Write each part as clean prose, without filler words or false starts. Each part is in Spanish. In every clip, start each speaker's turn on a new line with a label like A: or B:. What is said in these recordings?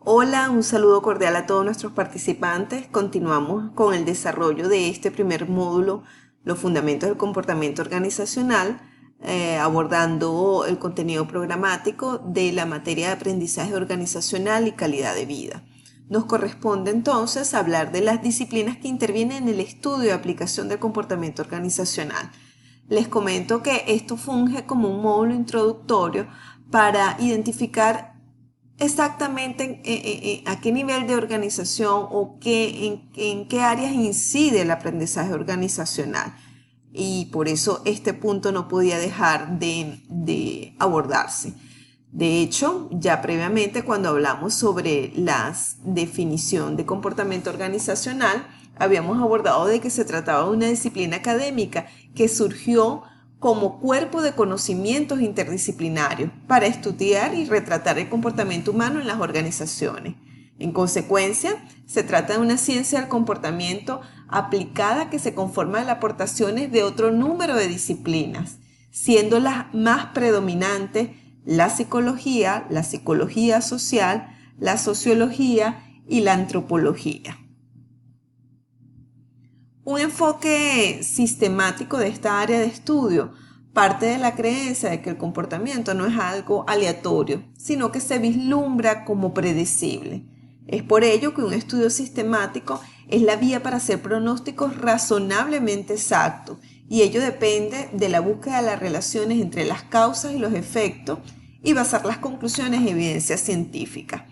A: Hola, un saludo cordial a todos nuestros participantes. Continuamos con el desarrollo de este primer módulo, los fundamentos del comportamiento organizacional, abordando el contenido programático de la materia de aprendizaje organizacional y calidad de vida. Nos corresponde entonces hablar de las disciplinas que intervienen en el estudio y aplicación del comportamiento organizacional. Les comento que esto funge como un módulo introductorio para identificar exactamente a qué nivel de organización o en qué áreas incide el aprendizaje organizacional. Y por eso este punto no podía dejar de abordarse. De hecho, ya previamente cuando hablamos sobre la definición de comportamiento organizacional, habíamos abordado de que se trataba de una disciplina académica que surgió como cuerpo de conocimientos interdisciplinarios para estudiar y retratar el comportamiento humano en las organizaciones. En consecuencia, se trata de una ciencia del comportamiento aplicada que se conforma de las aportaciones de otro número de disciplinas, siendo las más predominantes la psicología social, la sociología y la antropología. Un enfoque sistemático de esta área de estudio parte de la creencia de que el comportamiento no es algo aleatorio, sino que se vislumbra como predecible. Es por ello que un estudio sistemático es la vía para hacer pronósticos razonablemente exactos, y ello depende de la búsqueda de las relaciones entre las causas y los efectos y basar las conclusiones en evidencia científica.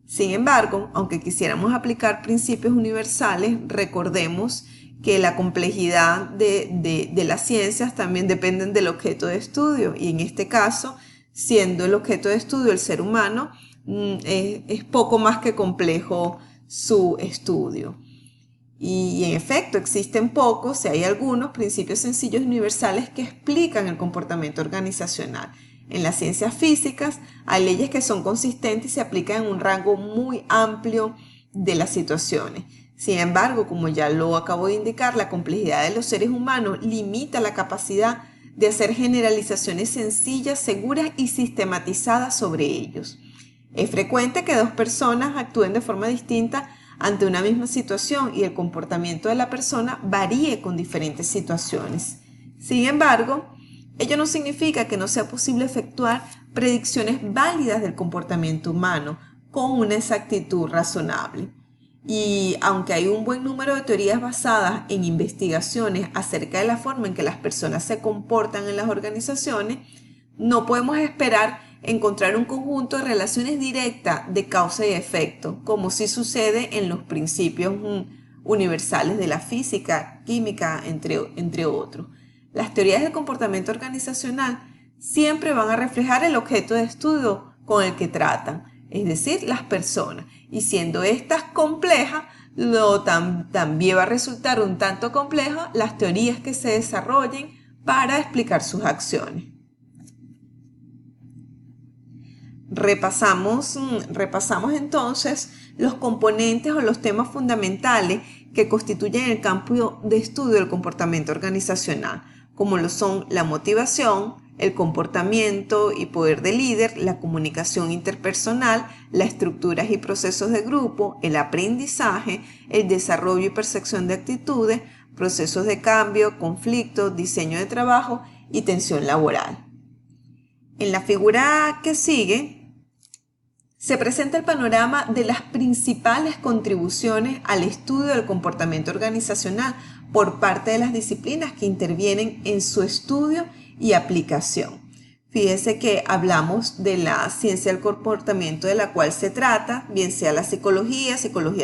A: Sin embargo, aunque quisiéramos aplicar principios universales, recordemos que la complejidad de las ciencias también dependen del objeto de estudio, y en este caso, siendo el objeto de estudio el ser humano, es poco más que complejo su estudio. Y en efecto, existen pocos, si hay algunos, principios sencillos y universales que explican el comportamiento organizacional. En las ciencias físicas hay leyes que son consistentes y se aplican en un rango muy amplio de las situaciones. Sin embargo, como ya lo acabo de indicar, la complejidad de los seres humanos limita la capacidad de hacer generalizaciones sencillas, seguras y sistematizadas sobre ellos. Es frecuente que dos personas actúen de forma distinta ante una misma situación y el comportamiento de la persona varíe con diferentes situaciones. Sin embargo, ello no significa que no sea posible efectuar predicciones válidas del comportamiento humano con una exactitud razonable. Y aunque hay un buen número de teorías basadas en investigaciones acerca de la forma en que las personas se comportan en las organizaciones, no podemos esperar encontrar un conjunto de relaciones directas de causa y efecto, como sí sucede en los principios universales de la física, química, entre otros. Las teorías del comportamiento organizacional siempre van a reflejar el objeto de estudio con el que tratan, es decir, las personas. Y siendo estas complejas, también va a resultar un tanto complejo las teorías que se desarrollen para explicar sus acciones. Repasamos entonces los componentes o los temas fundamentales que constituyen el campo de estudio del comportamiento organizacional, como lo son la motivación, el comportamiento y poder del líder, la comunicación interpersonal, las estructuras y procesos de grupo, el aprendizaje, el desarrollo y percepción de actitudes, procesos de cambio, conflictos, diseño de trabajo y tensión laboral. En la figura que sigue, se presenta el panorama de las principales contribuciones al estudio del comportamiento organizacional por parte de las disciplinas que intervienen en su estudio y aplicación. Fíjese que hablamos de la ciencia del comportamiento de la cual se trata, bien sea la psicología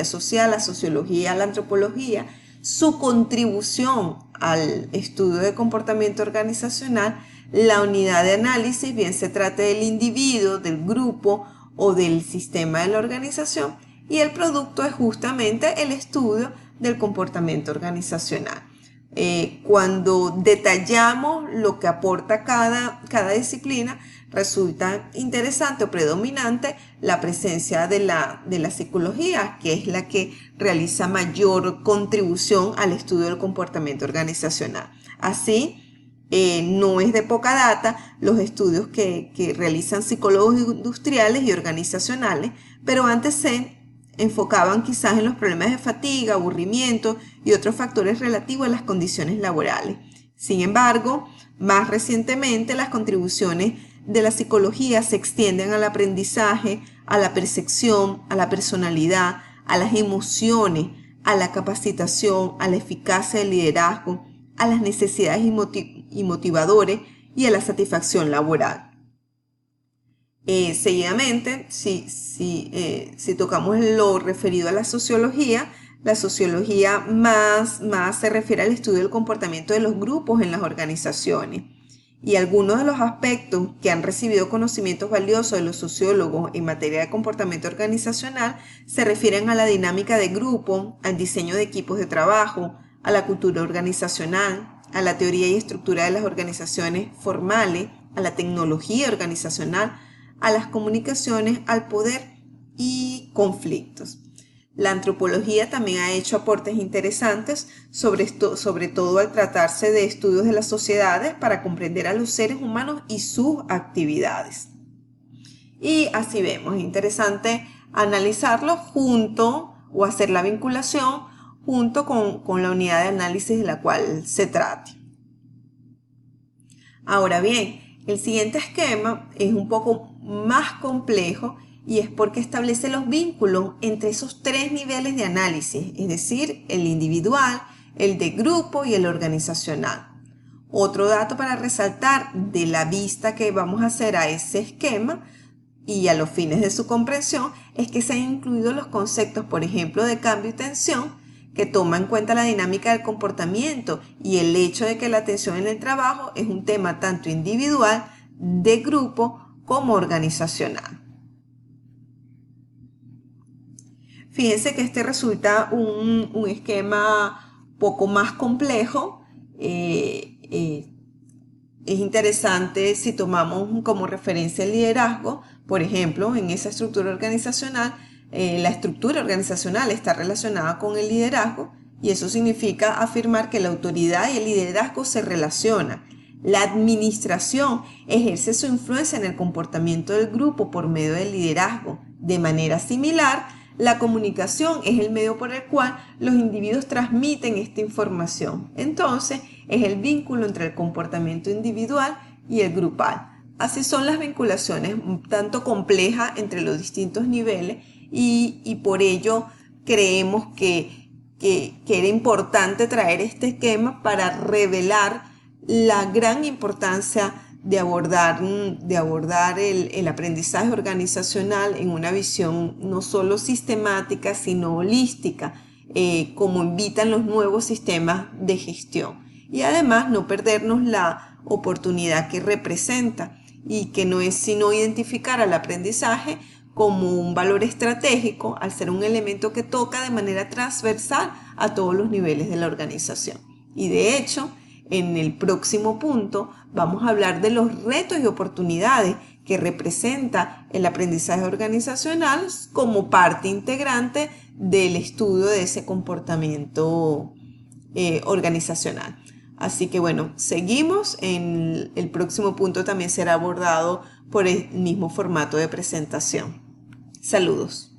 A: social, la sociología, la antropología, su contribución al estudio del comportamiento organizacional, la unidad de análisis, bien se trate del individuo, del grupo o del sistema de la organización, y el producto es justamente el estudio del comportamiento organizacional. Cuando detallamos lo que aporta cada disciplina, resulta interesante o predominante la presencia de la psicología, que es la que realiza mayor contribución al estudio del comportamiento organizacional. Así, No es de poca data los estudios que realizan psicólogos industriales y organizacionales, pero antes se enfocaban quizás en los problemas de fatiga, aburrimiento y otros factores relativos a las condiciones laborales. Sin embargo, más recientemente las contribuciones de la psicología se extienden al aprendizaje, a la percepción, a la personalidad, a las emociones, a la capacitación, a la eficacia del liderazgo, a las necesidades y motivadores y a la satisfacción laboral. Seguidamente, si tocamos lo referido a la sociología más se refiere al estudio del comportamiento de los grupos en las organizaciones. Y algunos de los aspectos que han recibido conocimientos valiosos de los sociólogos en materia de comportamiento organizacional se refieren a la dinámica de grupo, al diseño de equipos de trabajo, a la cultura organizacional, a la teoría y estructura de las organizaciones formales, a la tecnología organizacional, a las comunicaciones, al poder y conflictos. La antropología también ha hecho aportes interesantes sobre todo al tratarse de estudios de las sociedades para comprender a los seres humanos y sus actividades. Y así vemos, es interesante analizarlo junto o hacer la vinculación junto con la unidad de análisis de la cual se trate. Ahora bien, el siguiente esquema es un poco más complejo y es porque establece los vínculos entre esos tres niveles de análisis, es decir, el individual, el de grupo y el organizacional. Otro dato para resaltar de la vista que vamos a hacer a ese esquema y a los fines de su comprensión es que se han incluido los conceptos, por ejemplo, de cambio y tensión, que toma en cuenta la dinámica del comportamiento y el hecho de que la atención en el trabajo es un tema tanto individual, de grupo, como organizacional. Fíjense que este resulta un esquema poco más complejo. Es interesante si tomamos como referencia el liderazgo, por ejemplo, en esa estructura organizacional, la estructura organizacional está relacionada con el liderazgo y eso significa afirmar que la autoridad y el liderazgo se relacionan. La administración ejerce su influencia en el comportamiento del grupo por medio del liderazgo. De manera similar, la comunicación es el medio por el cual los individuos transmiten esta información. Entonces, es el vínculo entre el comportamiento individual y el grupal. Así son las vinculaciones un tanto complejas entre los distintos niveles y por ello creemos que era importante traer este esquema para revelar la gran importancia de abordar el aprendizaje organizacional en una visión no solo sistemática, sino holística, como invitan los nuevos sistemas de gestión. Y además no perdernos la oportunidad que representa y que no es sino identificar al aprendizaje como un valor estratégico al ser un elemento que toca de manera transversal a todos los niveles de la organización. Y de hecho, en el próximo punto vamos a hablar de los retos y oportunidades que representa el aprendizaje organizacional como parte integrante del estudio de ese comportamiento organizacional. Así que bueno, seguimos. En el próximo punto también será abordado por el mismo formato de presentación. Saludos.